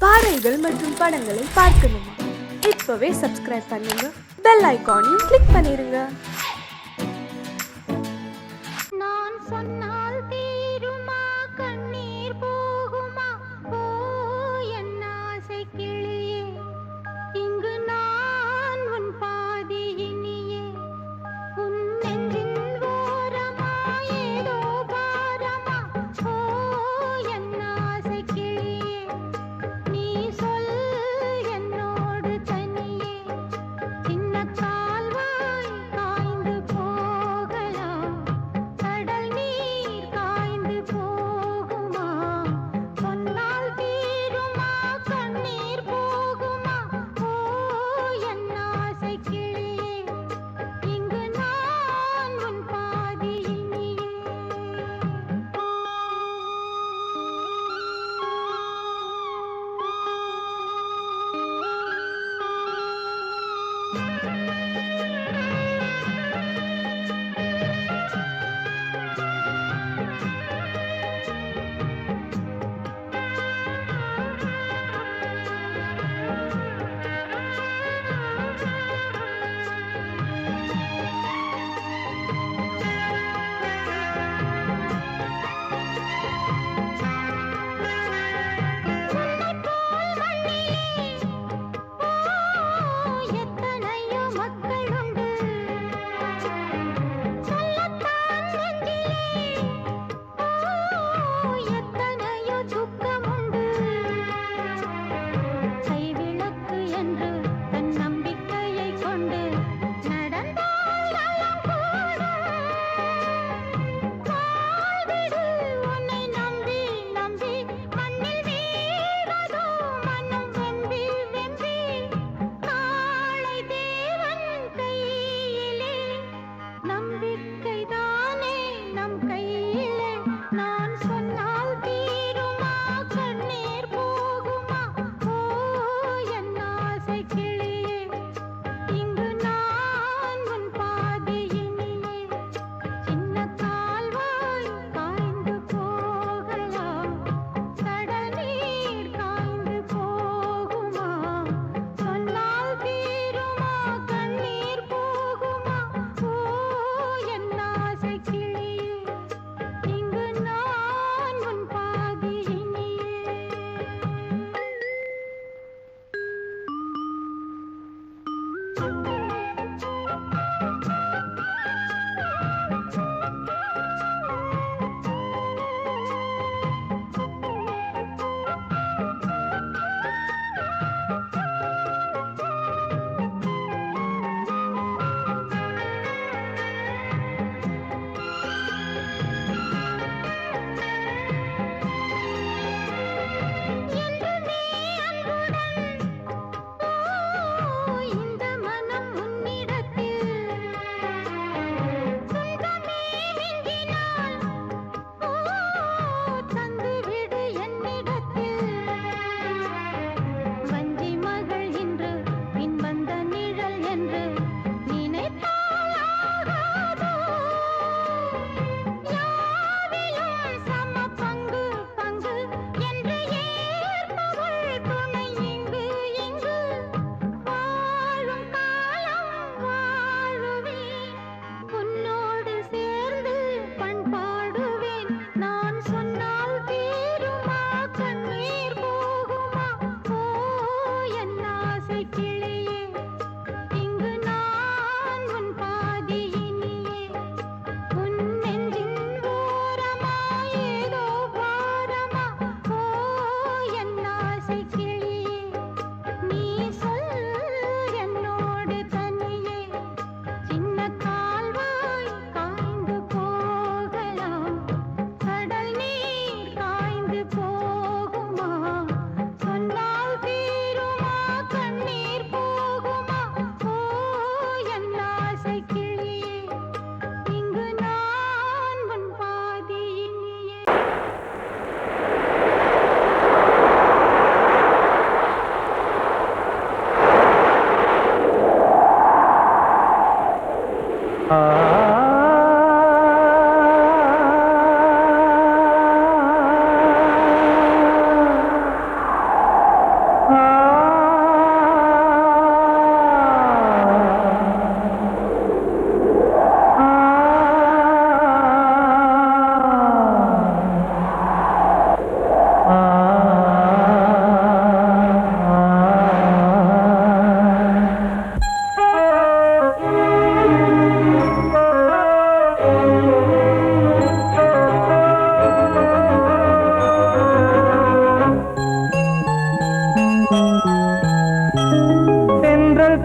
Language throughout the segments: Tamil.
பாடல்கள் மற்றும் படங்களை பார்க்கணுமா? இப்பவே சப்ஸ்கிரைப் பண்ணுங்க, பெல் ஐகானையும் கிளிக் பண்ணிருங்க. நான் சொன்னால் தீருமா கண்ணீர் போகுமா? ஓ என் ஆசை கிளியே, இங்கு நான் உன் பாதி இனியே. உன் நெஞ்சின் ஓரமா ஏதோ பாரமா? ஓ என் ஆசை கிளியே, நீ சொல் என்னோடு தனியே. சின்ன கால்வாய் காய்ந்து போகலாம், கடல் நீர் காய்ந்து போகுமா? சொன்னால் தீருமா கண்ணீர் போகுமா? ஓ என் ஆசை கிளியே, இங்கு நான் உன் பாதி இனியே. எத்தனையோ மக்கள் உண்டு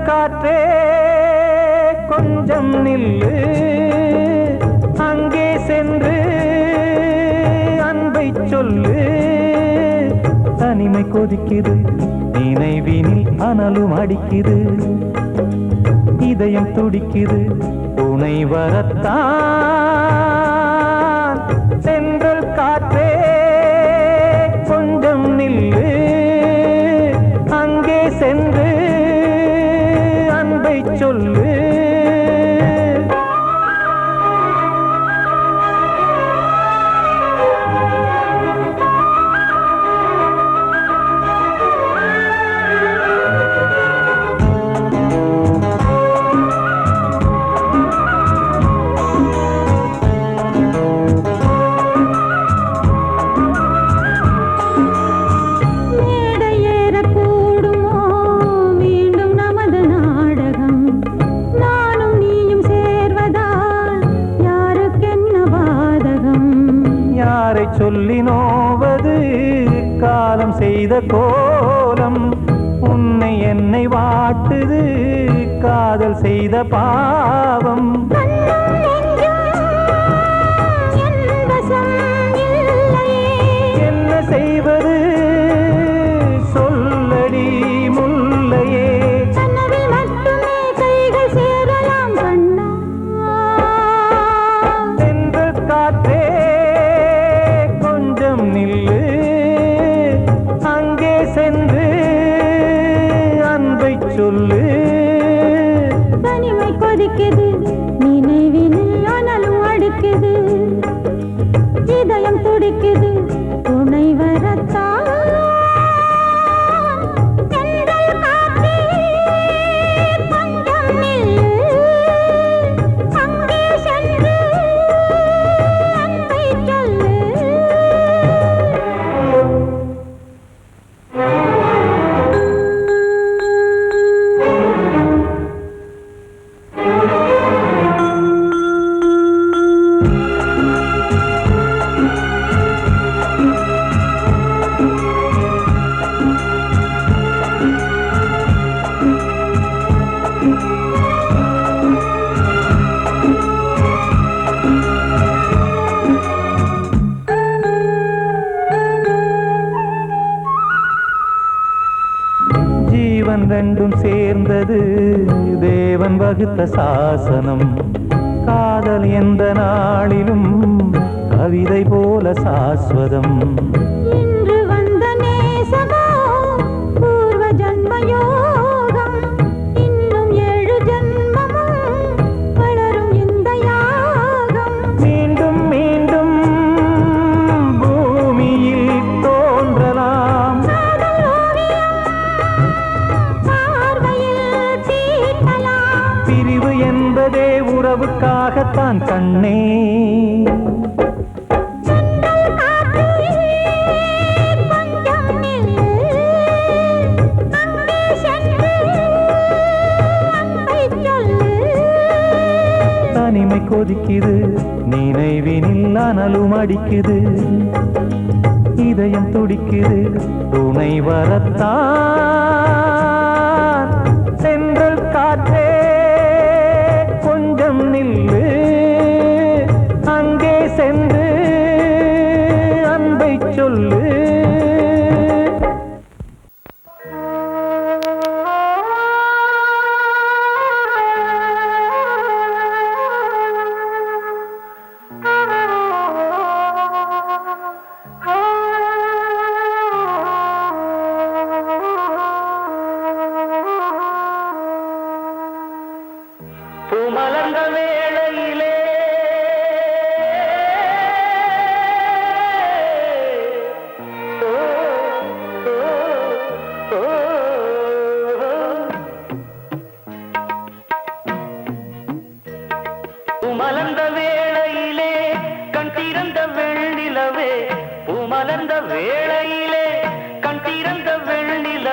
காற்றே கொஞ்சம் நில்லு, அங்கே சென்று அன்பை சொல்லு. தனிமை கொதிக்குது, நினைவினில் அனலும் அடிக்குது, இதயம் துடிக்குது துணை வரத்தான். சென்றல் காற்றே கொஞ்சம் நில்லு, அங்கே சென்று அன்பை சொல்லு. சொல்லி நோவது காலம் செய்த கோலம், உன்னை என்னை வாட்டுது காதல் செய்த பாவம். என்ன செய்வது சொல்லடி முல்லையே. சென்ற காற்றே நில்லு, அங்கே சென்று அன்பை சொல்லு. தனிமை கொதிக்குது, நினைவினில் அனலும் அடிக்குது, இதயம் துடிக்குது துணை வரத்தான். ஜீவன் ரெண்டும் சேர்ந்தது தேவன் வகுத்த சாசனம். காதல் எந்த நாளிலும் கவிதை போல சாஸ்வதம். இன்று வந்த நேசமோ பூர்வ ஜன்ம யோகம், இன்னும் 7 ஜன்மமும் வளரும் இந்த யாகம். மீண்டும் மீண்டும் பூமியில் தோன்றலாம், பிரிவு என்பதே உறவுக்காகத்தான் கண்ணே. தனிமை கொதிக்குது, நினைவினில் அனலும் அடிக்குது, இதயம் துடிக்குது துணை வரத்தான். சென்றல் காற்றே கொஞ்சம் நில்லு, அங்கே சென்று அன்பை சொல்லு.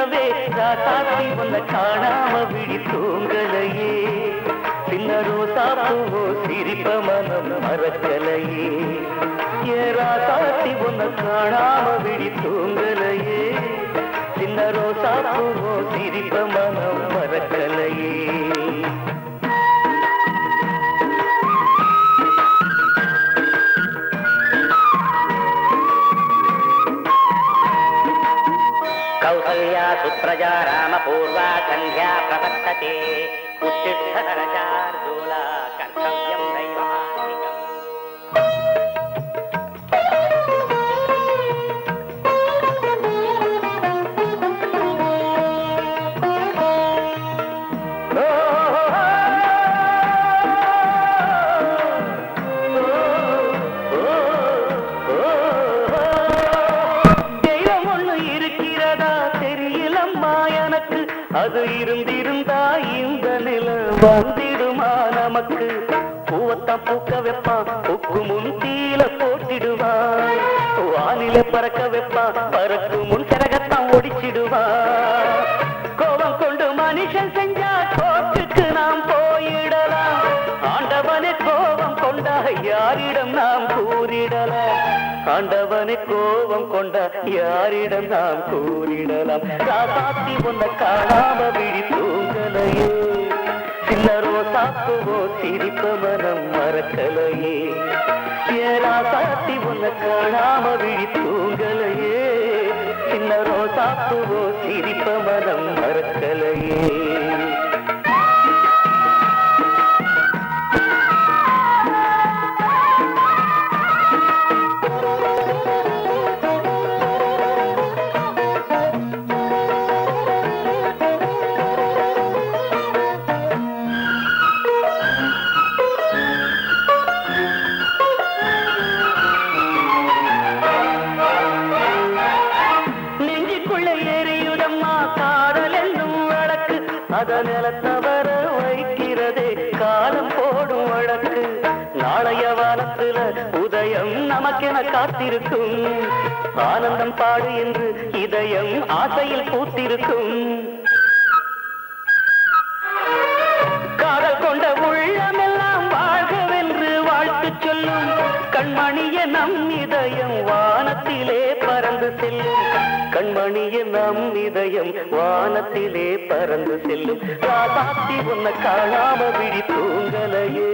நிலவே ராசாத்தி உன்னை காணாம விழி தூங்கலையே சின்ன ரோசா பூவோ சிரிப்ப மனம் மறக்கலையே ஏ ராசாத்தி உன்னை காணாம விழி தூங்கலையே சின்ன ரோசா பூவோ சிரிப்ப மனம் மறக்கலையே कौसल्या सुप्रजा रामपूर्वा सन्ध्या प्रवर्तते उत्तिष्ठतरशार्दूला कर्तव्यं दैवमान्तिकम् அது இருந்திருந்தா இந்த நில வந்திடுமா நமக்கு பூவத்தான் பூக்க வைப்பான் பூக்கு முன் தீல போட்டிடுவான் வானில பறக்க வைப்பான் பறக்கு முன் சிறகத்தான் ஒடிச்சிடுவான் கோபம் கொண்டு மனுஷன் செஞ்சா கோட்டுக்கு நாம் போயிடலாம் ஆண்டவனே கோபம் கொண்டா யாரிடம் நாம் கூறிடலாம் ஆண்டவனை கோபம் கொண்ட யாரிடம் நாம் கூறிடலாம் ராசாத்தி உன்னை காணாம விழி தூங்கலையே சின்ன ரோசாப்புவோ சிரிப்ப மனம் மறக்கலையே ஏ ராசாத்தி உன்னை காணாம விழி தூங்கலையே சின்ன ரோசாப்புவோ சிரிப்ப மனம் மறக்கலையே நிலத்தவர வைக்கிறதே காலம் போடும் வழக்கு நாளைய வானத்துல உதயம் நமக்கென காத்திருக்கும் ஆனந்தம் பாடு என்று இதயம் ஆசையில் பூத்திருக்கும் காதல் கொண்ட உள்ளமெல்லாம் வாழ்கவென்று வாழ்த்து சொல்லும் கண்மணிய நம் இதயம் வானத்திலே பறந்து செல்லும் கண்மணிய நம் இதயம் வானத்திலே பறந்து செல்லும் ராசாத்தி உன்னை காணாம விழி தூங்கலையே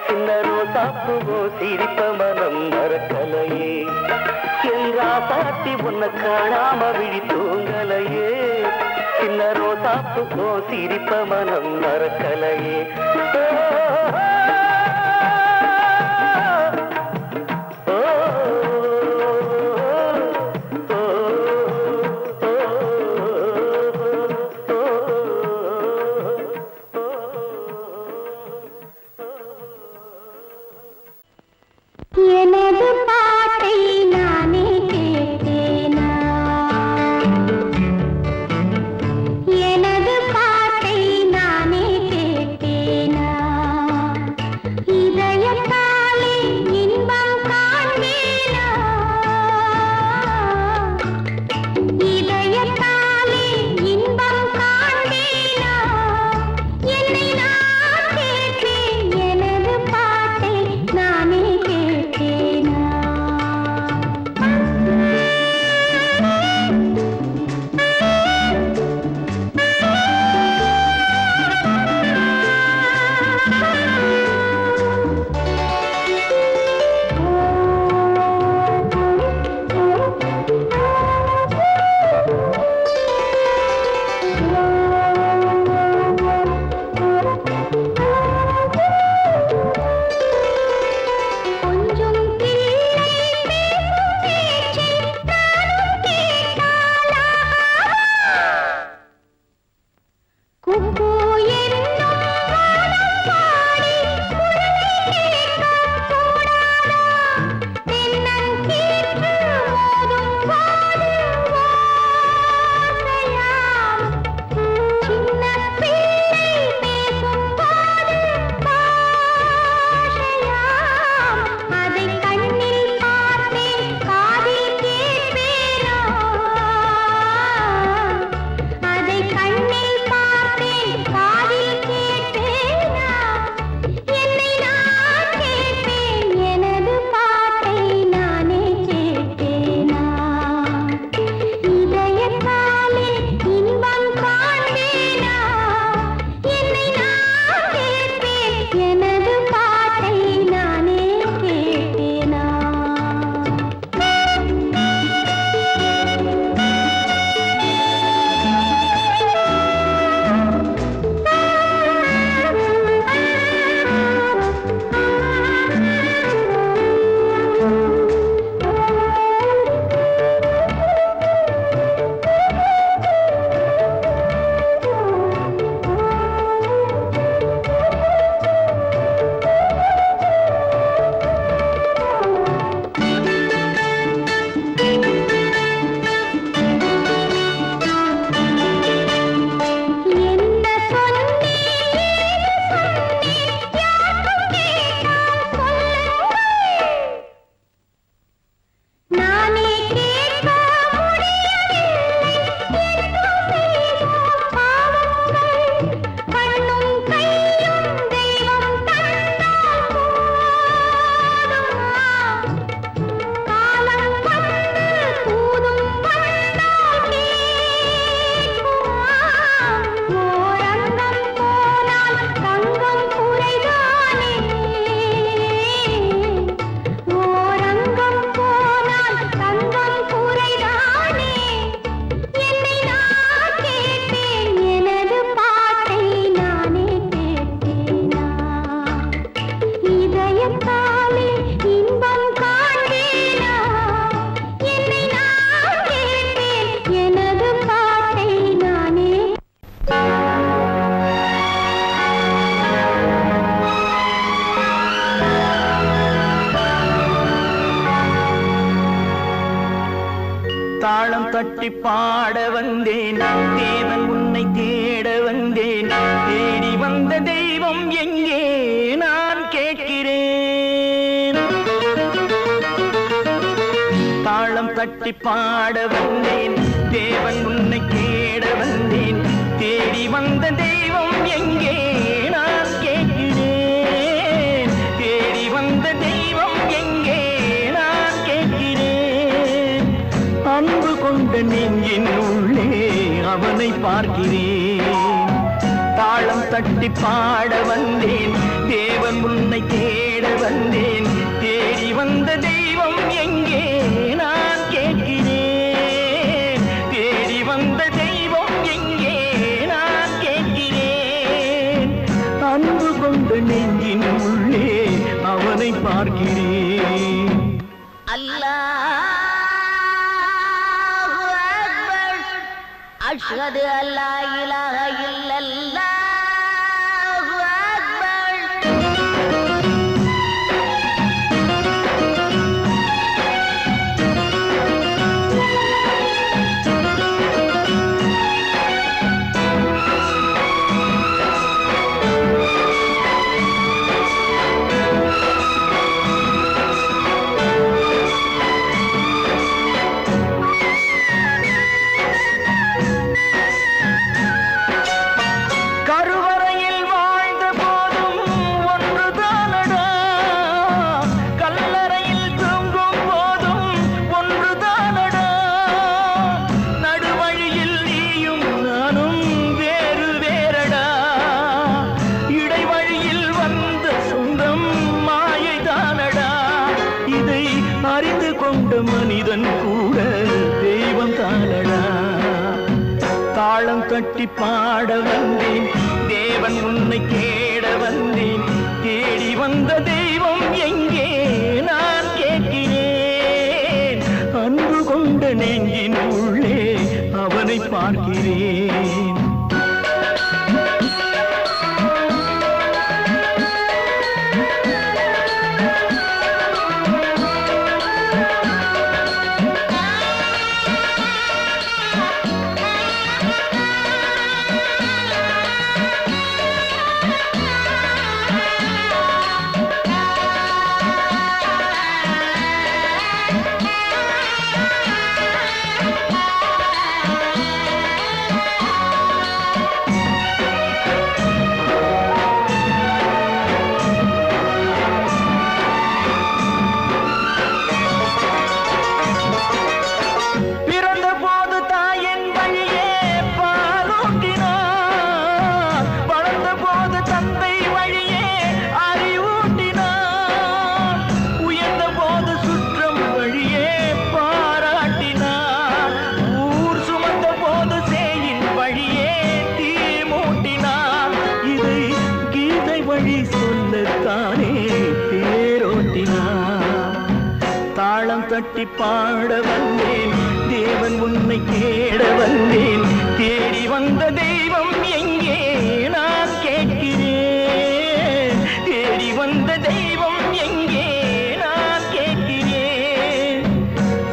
சின்ன ரோசாப்புவோ சிரிப்ப மனம் மறக்கலையே என் ராசாத்தி உன்னை காணாம விழி தூங்கலையே சின்ன ரோசாப்புவோ சிரிப்ப மனம் மறக்கலையே எனது பாட்டை நானே கேட்டேனா எனது பாட்டை நானே கேட்டேனா இதயத்தாலே இன்பம் காண்பேனா இதயத்தாலே இன்பம் காண்பேனா என்னை நான் கேட்டேன் எனது பாட்டை நானே கேட்டேனா கொஞ்சம் கிள்ளை பேசும் பேச்சை நானும் கேட்டாளா குக்கு என்னும் வானம் பாடி குரலை கேட்கக் கூடாதா தென்னங்கீற்று மோதும் போது ஓசையாம் சின்ன பிள்ளை பேசும் போது பாஷையாம் அதை கண்ணில் பார்த்தேன் காதில் கேட்பேனா தட்டி பாட வந்தேன் தேவன் உன்னை தேட வந்தேன் தேடி வந்த தெய்வம் எங்கே நான் கேட்கிறேன் தாளம் தட்டி பாட வந்தேன் தேவன் உன்னை தேட வந்தேன் தேடி வந்த தெய்வம் எங்கே நான் கேட்கிறேன் தேடி வந்த தெய்வம் எங்கே நான் கேட்கிறேன் அன்பு கொண்ட நெஞ்சின் உள்ளே அவனை பார்க்கிறேன் தாளம் தட்டி பாட வந்தேன் தேவன் உன்னை தேட வந்தேன் தேடி வந்த தெய்வம் எங்கே நான் கேட்கிறேன் தேடி வந்த தெய்வம் எங்கே நான் கேட்கிறேன் அன்பு கொண்ட நெஞ்சின் உள்ளே அவனை பார்க்கிறேன் அல்லாஹு அக்பர் அஷ்ஹது அல்லா இலாஹ இல்லல்லாஹு அக்பர் கருவறையில் வாழ்ந்த போதும் ஒன்றுதானடா கல்லறையில் தூங்கும் போதும் ஒன்றுதானடா நடுவழியில் நீயும் நானும் வேறு வேறடா இடைவழியில் வந்த சொந்தம் மாயைதானடா இதை அறிந்து கொண்ட மனிதன் கூட தெய்வம் தானடா தாளம் தட்டி பாட வந்தேன் தேவன் உன்னை தேட வந்தேன் தேடி வந்த தெய்வம் எங்கே நான் கேட்கிறேன் அன்பு கொண்ட நெஞ்சின் உள்ளே அவனை பார்க்கிறேன் பிறந்த போது தாயின் வழியே பாலூட்டினார் வளர்ந்த போது தந்தை வழியே அறிவூட்டினார் உயர்ந்த போது சுற்றம் வழியே பாராட்டினார் ஊர் சுமந்த போது சேயின் வழியே தீ மூட்டினார் இதை கீதை வழி சொல்லத்தானே தேரோட்டினார் தாளம் தட்டி பாட வந்தேன் தேவன் உன்னை தேட வந்தேன் தேடி வந்த தெய்வம் எங்கே நான் கேட்கிறேன் தேடி வந்த தெய்வம் எங்கே நான் கேட்கிறேன்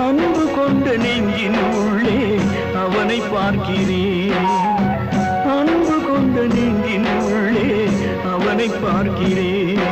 அன்பு கொண்ட நெஞ்சின் உள்ளே அவனை பார்க்கிறேன் அன்பு கொண்ட நெஞ்சின் உள்ளே அவனை பார்க்கிறேன்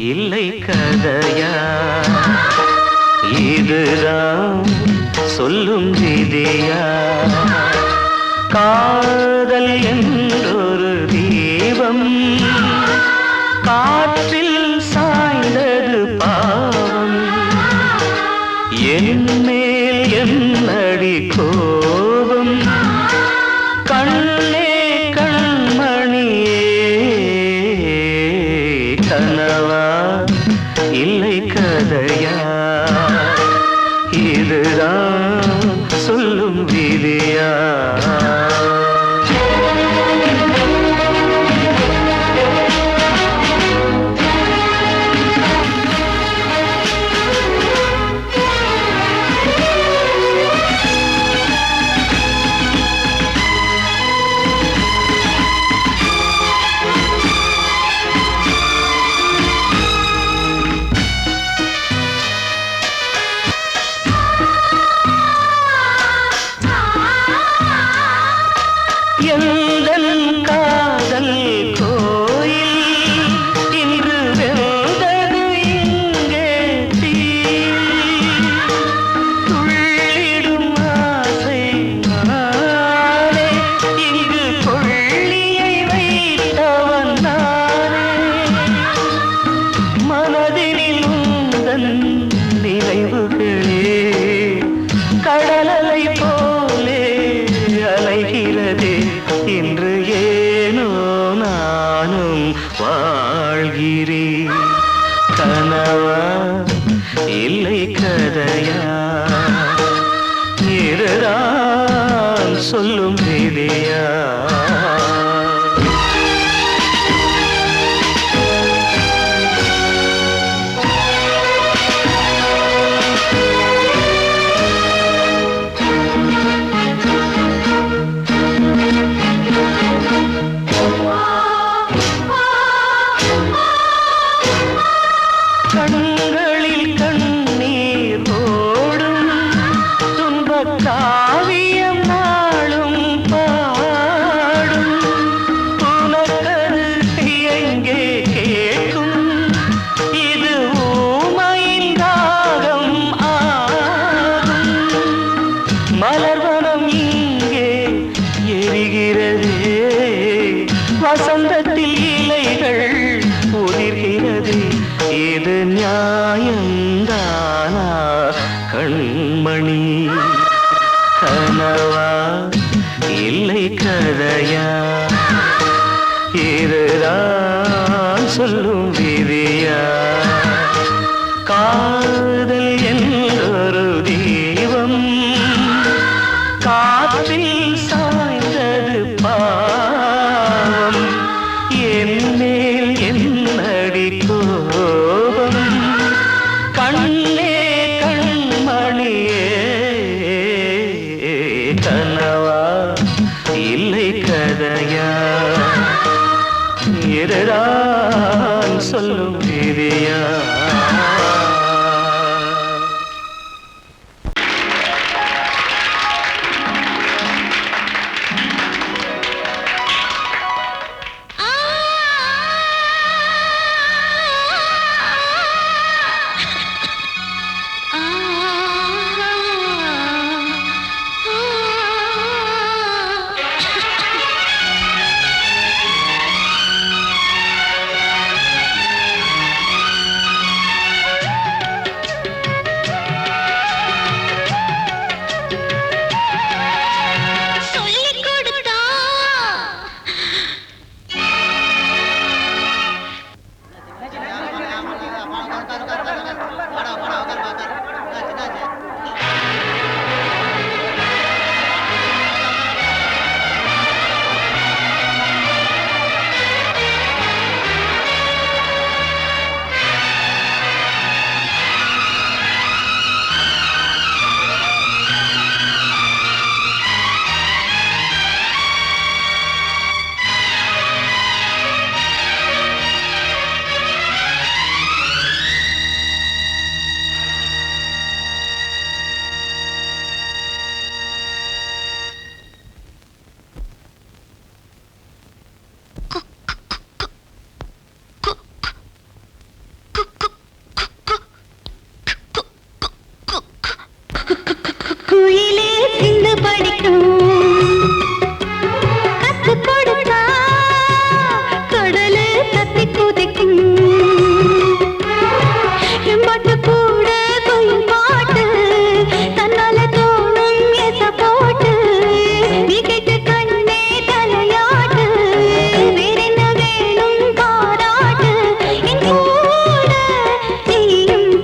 இல்லை கதையா இதுதான் சொல்லும் விதியா காதல் என்றொரு தீபம் காற்றில் சாய்ந்தது பாவம் என் மேல் என்னடி கோபம் கண்ணே கண்மணியே கனவா யார் இதுதான் சொல்லும் விதியா கனவா இல்லை கதையா இதுதான் சொல்லும் விதியா கண்களில் கண்ணீர் ஓடும் துன்பக் காவியம் நாளும் பாடும் உனக்கது எங்கே கேட்கும் இது ஊமையின் ராகம் ஆகும் மலர்வனம் இங்கே எரிகிறதே வசந்தத்தில் இலைகள் உதிர்கிறது இது நியாயந்தானா கண்மணி கனவா இல்லை கதையா இதுதான் சொல்லும் விதியா காதல் என்றொரு தீபம் காற்றில் சாய்ந்தது பாவம் என் மேல் என்னடி கோபம் கண்ணே கண்மணியே கனவா இல்லை கதையா இதுதான் சொல்லும் விதியா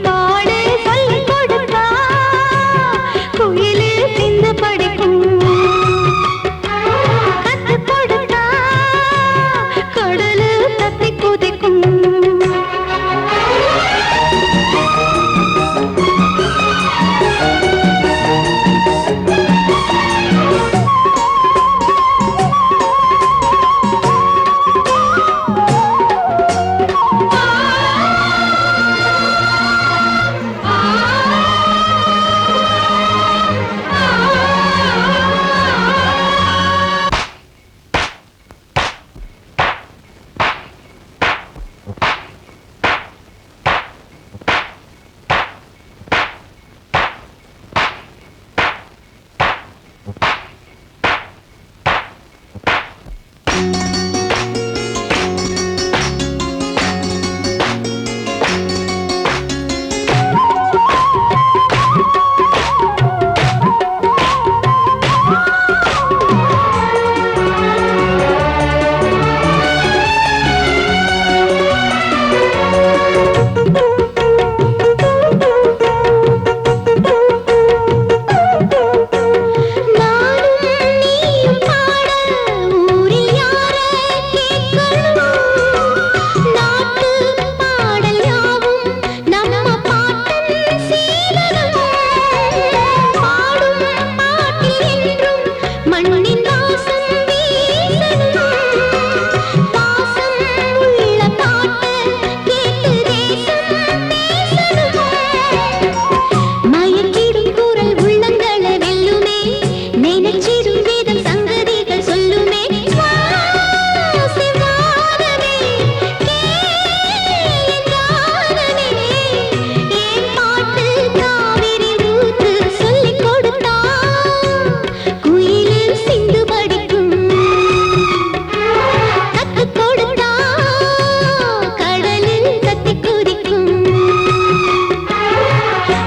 பாடு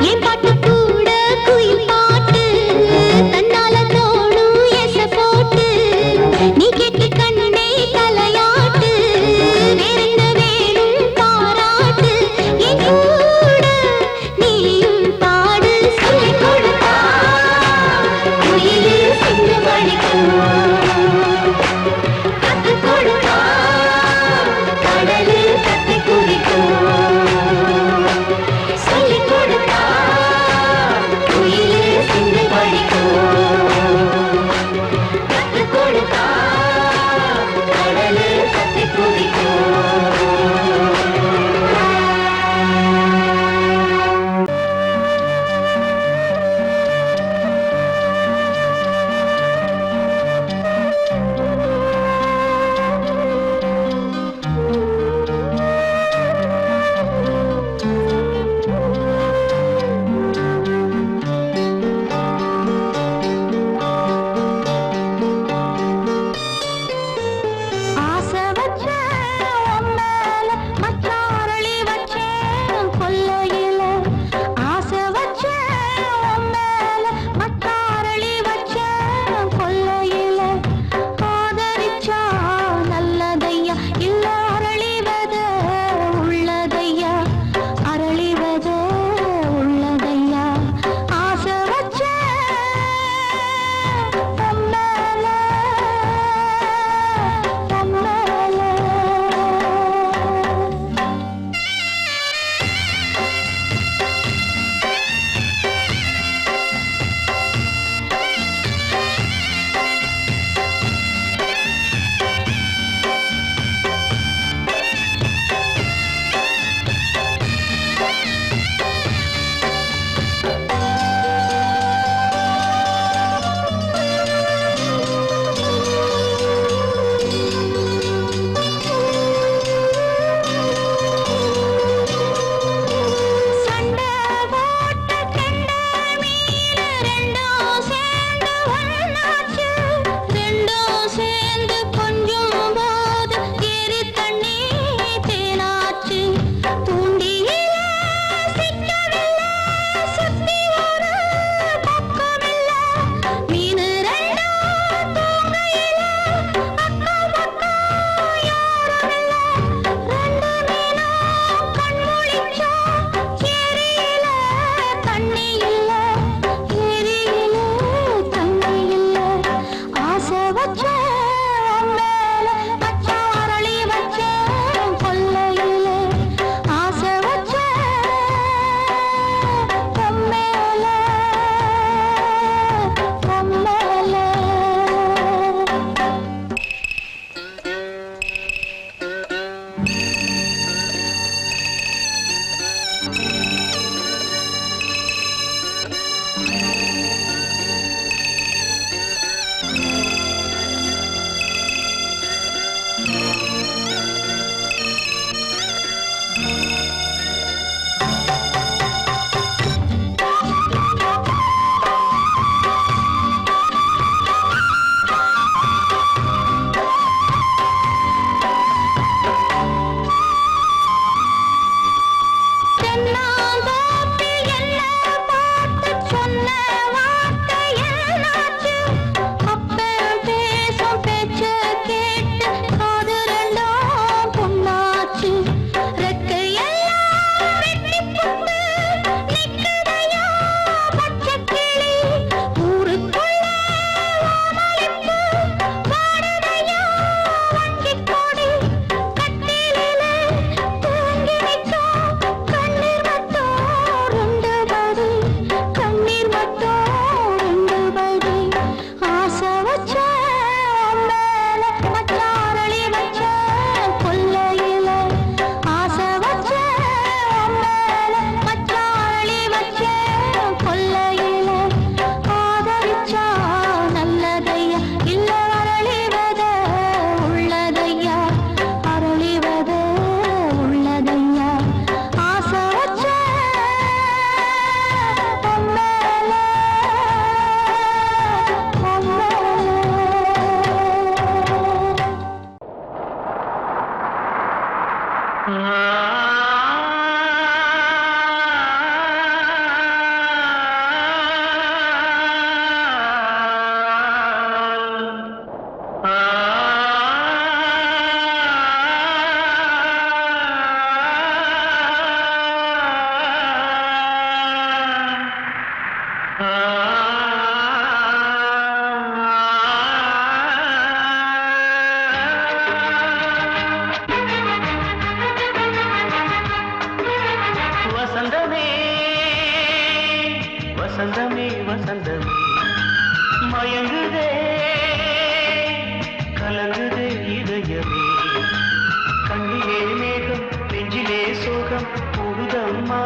என் பாட்டு கூட குயில் பாட்டு தன்னால தோணும் எச போட்டு நீ கேட்டு கண்ணே தலையாட்டு வேறென்ன வேணும் பாராட்டு என் கூட நீயும் பாடு சொல்லிக் கொடுத்தா குயிலே சிந்து மணிக்கும் கத்து கொடுத்தா கடலு கத்தி குதிக்கும் சொல்லிக் கொடுத்தா வசந்தமே வசந்தமே வசந்தமே மயங்குதே கலங்குதே இதயமே கண்ணிலே மேகம் நெஞ்சிலே சோகம் கூடுதம்மா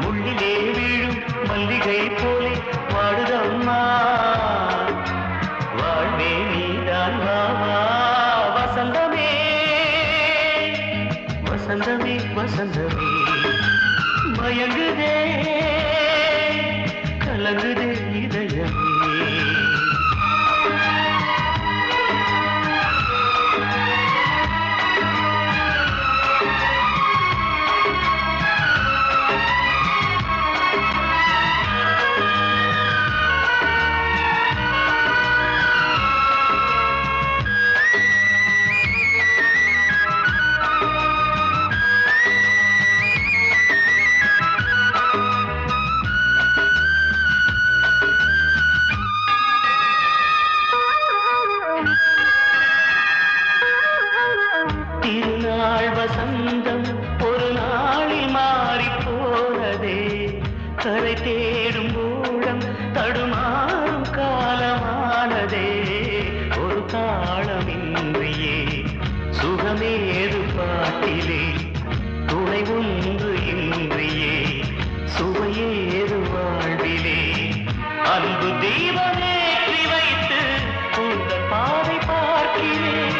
முள்ளிலே வீழும் மல்லிகை போலே வாடுதம்மா வாழ்வே நீதான் வாவா வசந்தமே வசந்தமே வசந்தமே மயங்குதே கலங்குதே இதயமே திருநாள் வசந்தம் ஒரு நாளில் மாறி போனதே கரை தேடும் ஊழம் தடுமாறும் காலமானதே ஒரு தாளமின்றியே சுகமேது பாட்டிலே துணை ஒன்று இன்றியே சுவையேது வாழ்விலே அன்பு தீபமேற்றி வைத்து உங்கள் பாதை பார்க்கிறேன்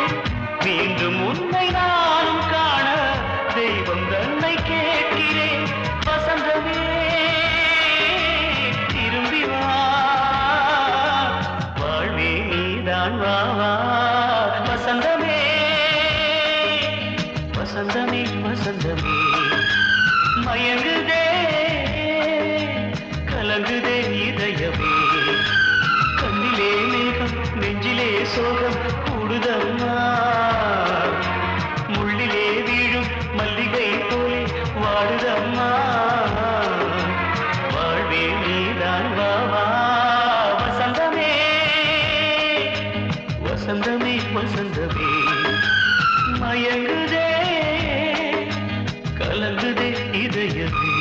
மீண்டும் உன்னை நானும் காண தெய்வம் தன்னை கேட்கிறேன் வசந்தமே திரும்பி வா வாழ்வே நீதான் வா வா வசந்தமே வசந்தமே வசந்தமே மயங்குதே கலங்குதே இதயமே கண்ணிலே மேகம் நெஞ்சிலே சோகம் கூடுதம்மா முள்ளிலே வீழும் மல்லிகை போலே வாடுதம்மா வாழ்வே நீதான் வா வா வசந்தமே வசந்தமே வசந்தமே மயங்குதே கலங்குதே இதயமே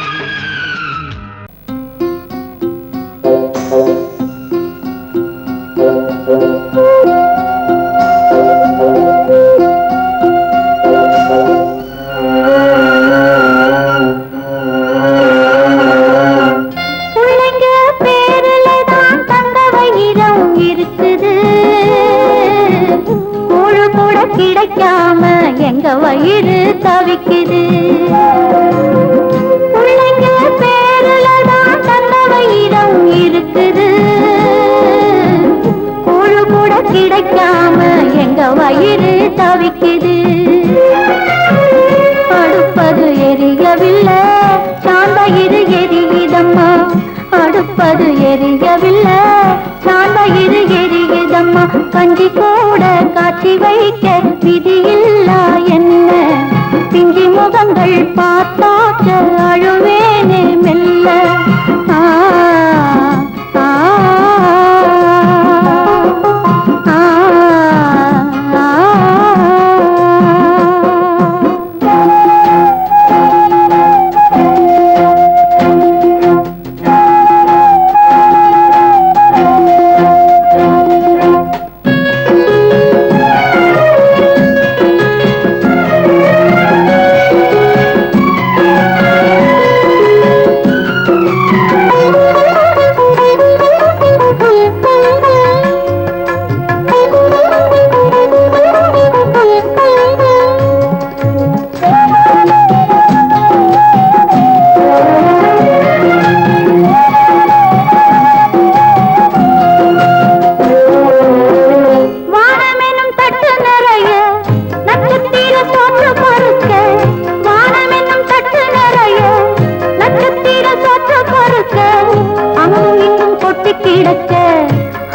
கிடைக்காம எங்க வயிறு தவிக்குது பிள்ளைங்க பேருலதான் தந்த வயிறம் இருக்குது கூழு கூட கிடைக்காம எங்க வயிறு தவிக்குது அடுப்பது எரியவில்லை சாந்தயிறு எரியுதம்மா அடுப்பது எரியவில்லை சாந்தயிறு எரியுதம்மா கஞ்சி கூட காட்சி வைக்க விதியில்லா என்ன பிஞ்சி முகங்கள் பார்த்தாக்க அழுவேனே மெல்ல ஆ ஆ ஆ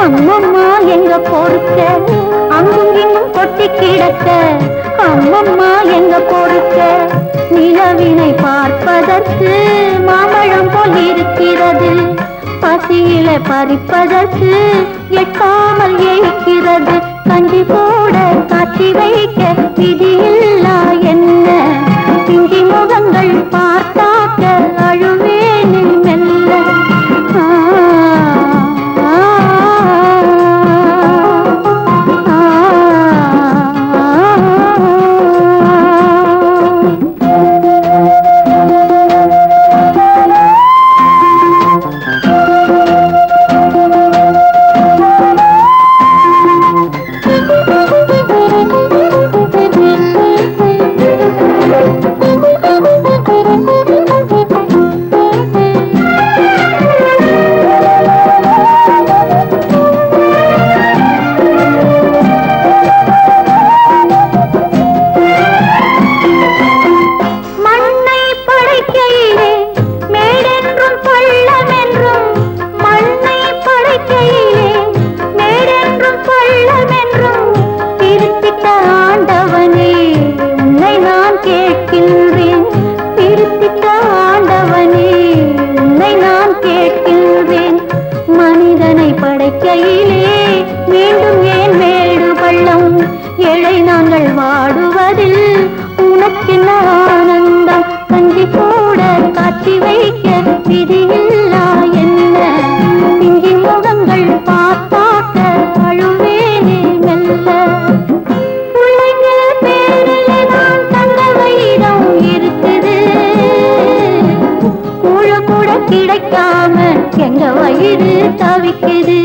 அம்மம்மா எங்க பொறுக்க அங்கும் இங்கும் கொட்டி கிடக்க அம்மம்மா எங்க பொறுக்க நிலவினை பார்ப்பதற்கு மாம்பழம் போல் இருக்கிறது பசியில பறிப்பதற்கு எட்டாமல் ஏய்க்கிறது கஞ்சி போட காட்சி வைக்க விதியில்லா என்ன பிஞ்சி முகங்கள் பார்த்தாக்க அழுவேனே மெல்ல ஆ, ஆ, ஆ, மண்ணை படைக்கையிலே மேடென்றும் பள்ளமென்றும் மண்ணை படைக்கையிலே மேடென்றும் பள்ளமென்றும் திருத்திட்ட ஆண்டவனே உன்னை நான் கேட்கின்றேன் திருத்திட்ட ஆண்டவனே உன்னை நான் கேட்கின்றேன் மனிதனை படைக்கையிலே மீண்டும் ஏன் மேடு பள்ளம் ஏழை நாங்கள் வாடுவதில் உனக்கென்ன ஆனந்தம் கஞ்சி போட காட்சி வைக்க விதியில்லா என்ன பிஞ்சி முகங்கள் பார்த்தாக்க அழுவேனே மெல்ல பிள்ளைங்க பேரிலே நான் தங்க வைரம் இருக்குது கூழ கூட கிடைக்காம எங்க வயிறு தவிக்குது